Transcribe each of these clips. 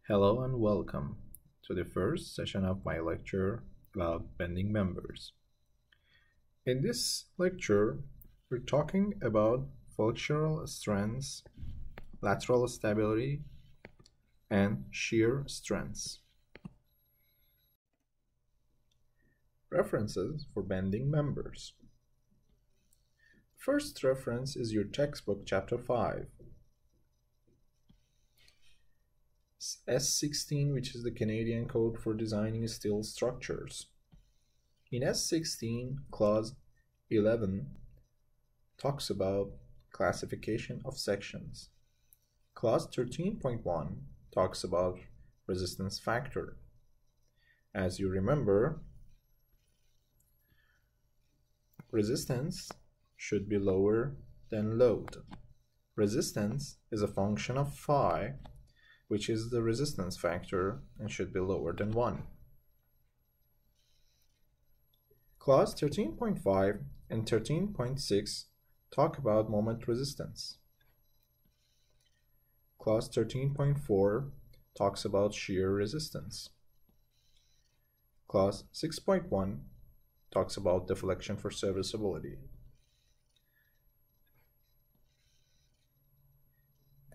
Hello and welcome to the first session of my lecture about bending members. In this lecture, we're talking about flexural strengths, lateral stability, and shear strengths. References for bending members. First reference is your textbook chapter 5. S16, which is the Canadian code for designing steel structures. In S16, clause 11 talks about classification of sections. Clause 13.1 talks about resistance factor. As you remember, resistance should be lower than load. Resistance is a function of phi, which is the resistance factor, and should be lower than 1. Clause 13.5 and 13.6 talk about moment resistance. Clause 13.4 talks about shear resistance. Clause 6.1 talks about deflection for serviceability.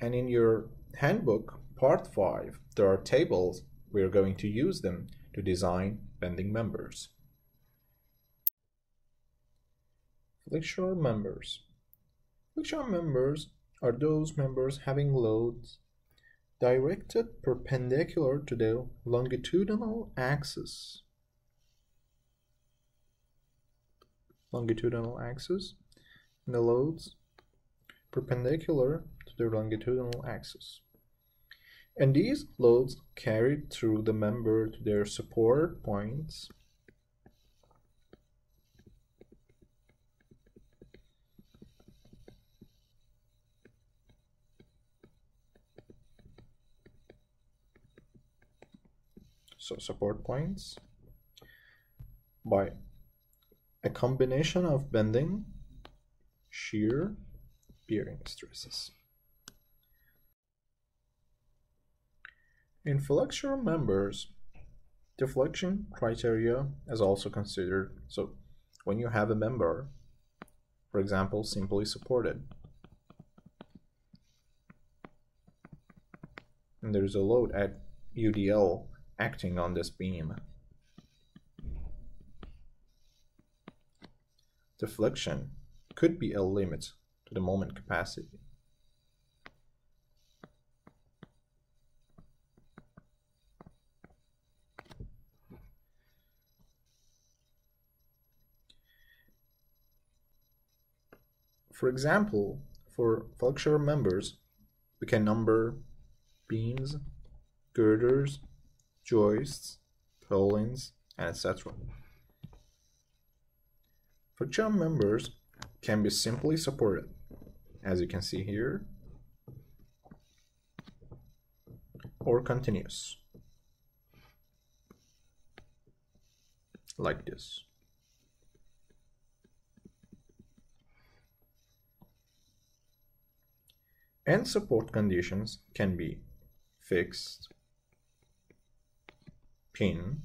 And in your handbook, Part 5, there are tables. We are going to use them to design bending members. Flexural members. Flexural members are those members having loads directed perpendicular to the longitudinal axis. Longitudinal axis, and the loads perpendicular to the longitudinal axis. And these loads carried through the member to their support points by a combination of bending, shear, bearing stresses. In flexural members, deflection criteria is also considered. So when you have a member, for example, simply supported, and there is a load at UDL acting on this beam, deflection could be a limit to the moment capacity. For example, for flexural members, we can number beams, girders, joists, purlins, and etc. Flexural members can be simply supported, as you can see here, or continuous, like this. And support conditions can be fixed, pin,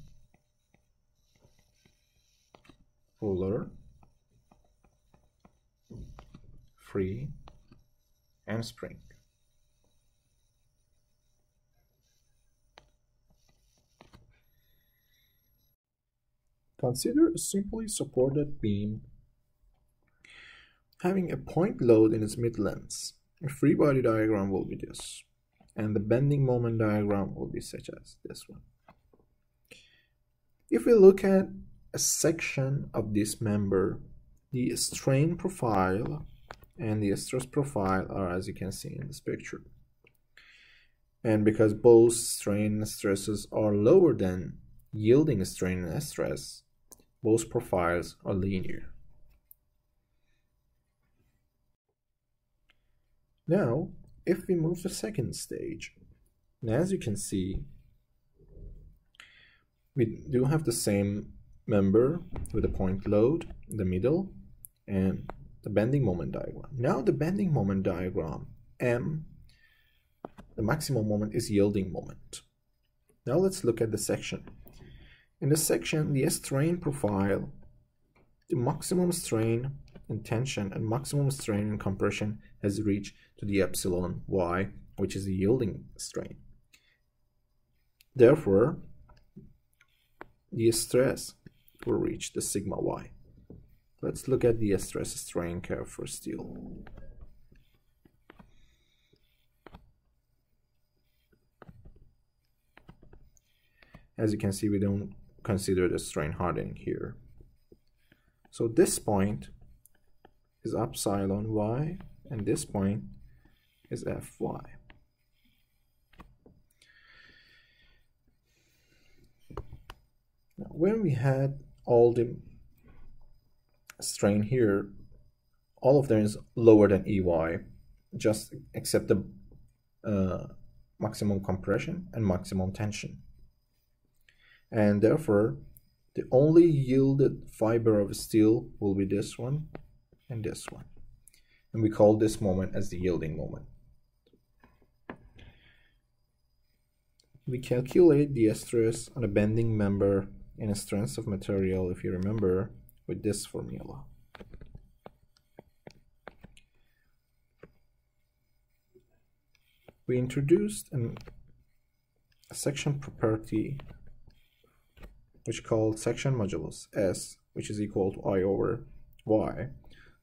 puller, free, and spring. Consider a simply supported beam having a point load in its mid-lengths. A free body diagram will be this, and the bending moment diagram will be such as this one. If we look at a section of this member, the strain profile and the stress profile are, as you can see in this picture. And because both strain and stresses are lower than yielding strain and stress, both profiles are linear. Now, if we move to the second stage, and as you can see, we do have the same member with a point load in the middle and the bending moment diagram. Now the bending moment diagram, M, the maximum moment is yielding moment. Now let's look at the section. In the section, the strain profile, the maximum strain in tension and maximum strain in compression has reached to the epsilon y, which is the yielding strain. Therefore, the stress will reach the sigma y. Let's look at the stress strain curve for steel. As you can see, we don't consider the strain hardening here. So this point is epsilon y, and this point is Fy. Now, when we had all the strain here, all of them is lower than Ey, just except the maximum compression and maximum tension. And therefore, the only yielded fiber of steel will be this one and this one. And we call this moment as the yielding moment. We calculate the stress on a bending member in a strength of material, if you remember, with this formula. We introduced a section property which called section modulus S, which is equal to I over Y.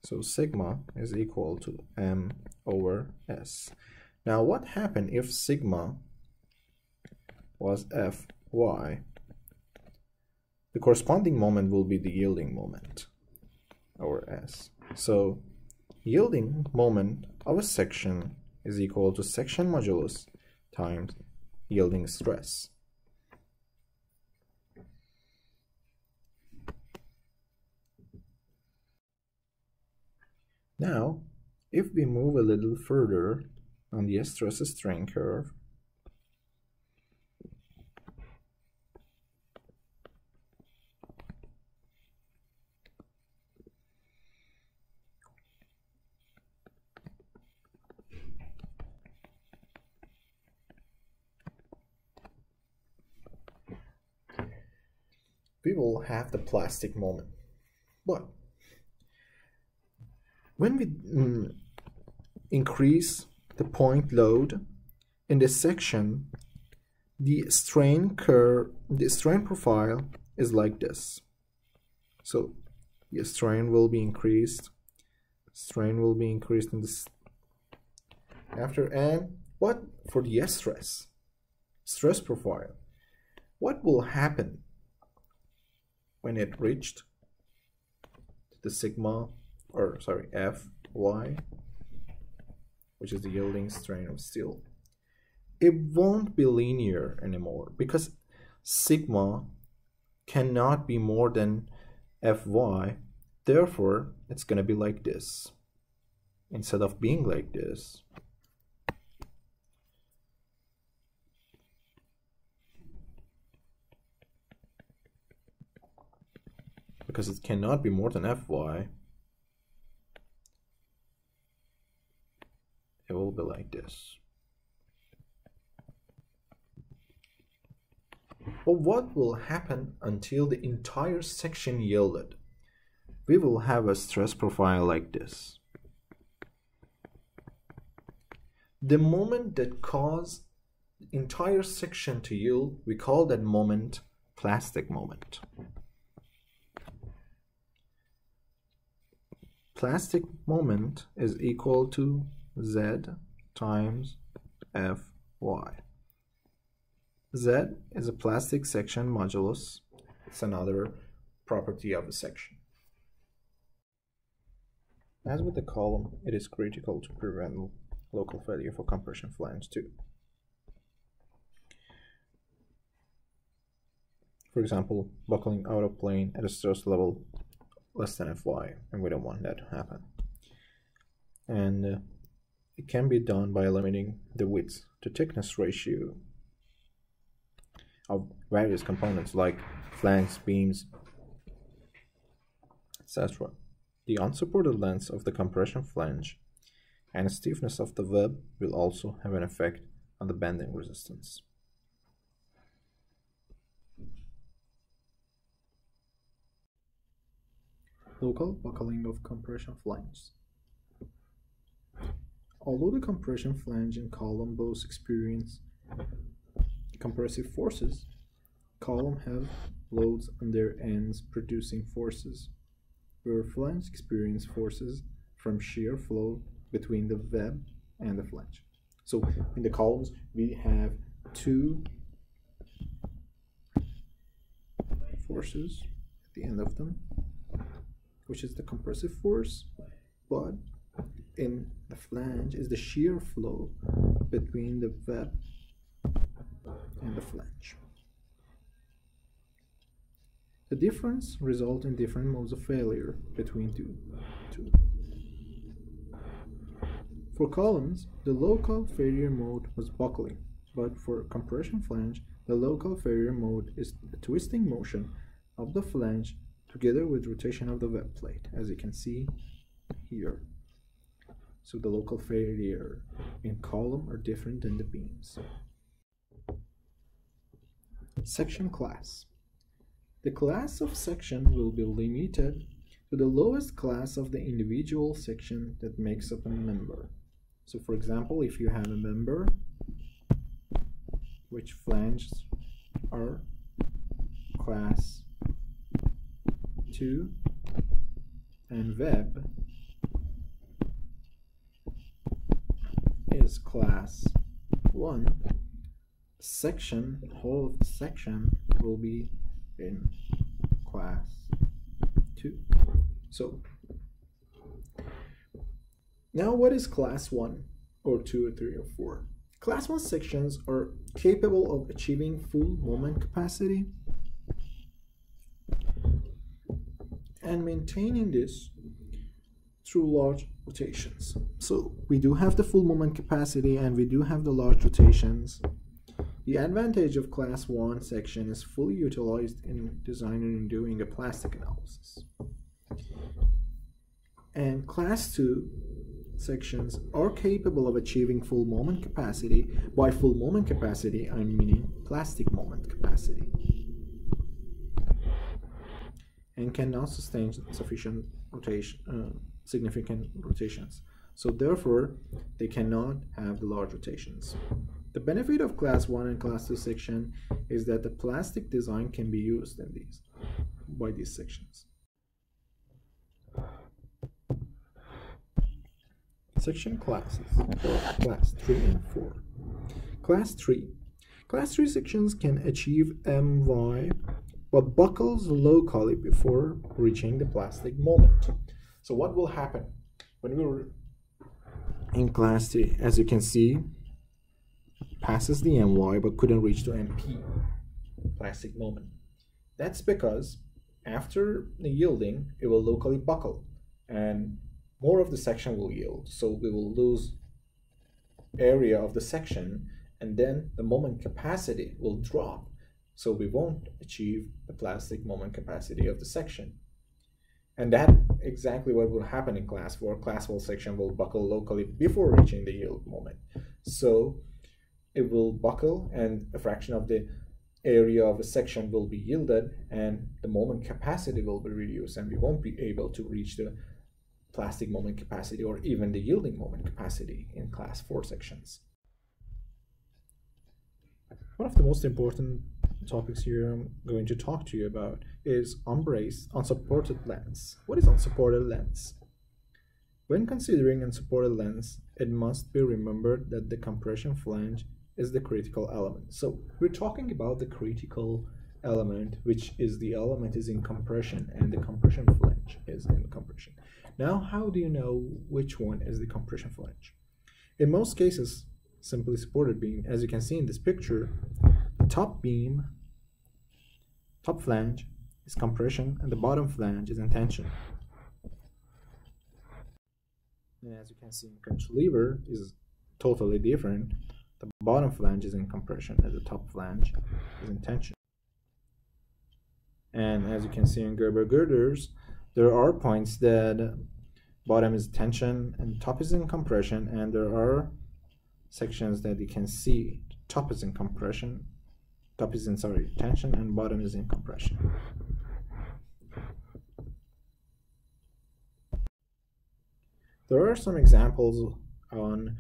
So sigma is equal to M over S. Now what happened if sigma was Fy? The corresponding moment will be the yielding moment over S. So yielding moment of a section is equal to section modulus times yielding stress. Now, if we move a little further on the stress strain curve, we will have the plastic moment. But when we increase the point load in this section, the strain curve, the strain profile is like this. So the strain will be increased. Strain will be increased in this after. And what for the stress profile? What will happen when it reached the sigma, or sorry, Fy, which is the yielding strain of steel? It won't be linear anymore because sigma cannot be more than Fy. Therefore, it's going to be like this instead of being like this. Because it cannot be more than Fy, it will be like this. But what will happen until the entire section yielded? We will have a stress profile like this. The moment that caused the entire section to yield, we call that moment plastic moment. Plastic moment is equal to Z times Fy. Z is a plastic section modulus. It's another property of a section. As with the column, it is critical to prevent local failure for compression flange too. For example, buckling out of plane at a stress level less than Fy, and we don't want that to happen. And it can be done by limiting the width to thickness ratio of various components like flanges, beams, etc. The unsupported length of the compression flange and stiffness of the web will also have an effect on the bending resistance. Local buckling of compression flanges. Although the compression flange and column both experience compressive forces, column have loads on their ends producing forces, where flange experience forces from shear flow between the web and the flange. So in the columns we have two forces at the end of them, which is the compressive force, but in the flange is the shear flow between the web and the flange. The difference results in different modes of failure between two. For columns, the local failure mode was buckling, but for compression flange, the local failure mode is the twisting motion of the flange together with rotation of the web plate, as you can see here. So the local failure in column are different than the beams. Section class. The class of section will be limited to the lowest class of the individual section that makes up a member. So for example, if you have a member which flanges are class 2 and web is class 1, whole of the section will be in class 2. So now what is class 1 or 2 or 3 or 4? Class 1 sections are capable of achieving full moment capacity and maintaining this through large rotations. So we do have the full moment capacity and we do have the large rotations. The advantage of class 1 section is fully utilized in designing and doing a plastic analysis. And class 2 sections are capable of achieving full moment capacity. By full moment capacity, I'm meaning plastic moment capacity, and cannot sustain sufficient rotation, significant rotations. So therefore, they cannot have the large rotations. The benefit of class 1 and class 2 section is that the plastic design can be used in by these sections. Section classes, class 3 and 4. Class 3. Class 3 sections can achieve MY, but buckles locally before reaching the plastic moment. So what will happen when we're in class 3? As you can see, passes the MY but couldn't reach the MP, plastic moment. That's because after the yielding, it will locally buckle and more of the section will yield. So we will lose area of the section and then the moment capacity will drop. So we won't achieve the plastic moment capacity of the section. And that's exactly what will happen in class 4. Class 4 section will buckle locally before reaching the yield moment. So it will buckle and a fraction of the area of a section will be yielded and the moment capacity will be reduced and we won't be able to reach the plastic moment capacity or even the yielding moment capacity in class 4 sections. One of the most important topics here I'm going to talk to you about is unsupported lens. What is unsupported lens? When considering unsupported lens, it must be remembered that the compression flange is the critical element. So we're talking about the critical element, which is the element is in compression and the compression flange is in compression. Now, how do you know which one is the compression flange? In most cases, simply supported beam, as you can see in this picture, the top beam, top flange is compression and the bottom flange is in tension. And as you can see in cantilever is totally different. The bottom flange is in compression and the top flange is in tension. And as you can see in Gerber girders, there are points that bottom is tension and top is in compression, and there are sections that you can see top is in compression, tension, and bottom is in compression. There are some examples on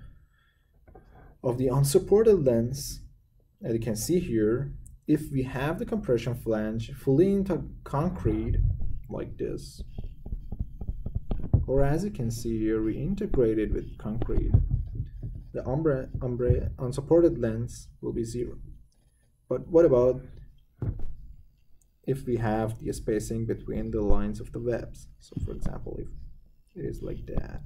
of the unsupported lens, as you can see here. If we have the compression flange fully into concrete like this, or as you can see here, we integrated with concrete, the unsupported lens will be 0. But what about if we have the spacing between the lines of the webs? So for example, if it is like that,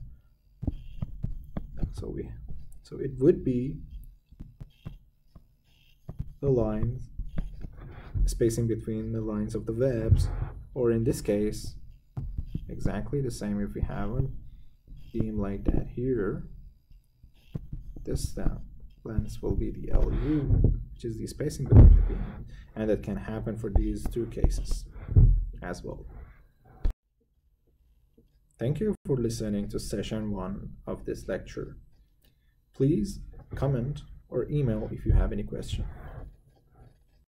so it would be the lines, spacing between the lines of the webs, or in this case exactly the same if we have a beam like that here. This lens will be the LU, which is the spacing between the beam, and that can happen for these two cases as well. Thank you for listening to session 1 of this lecture. Please comment or email if you have any question.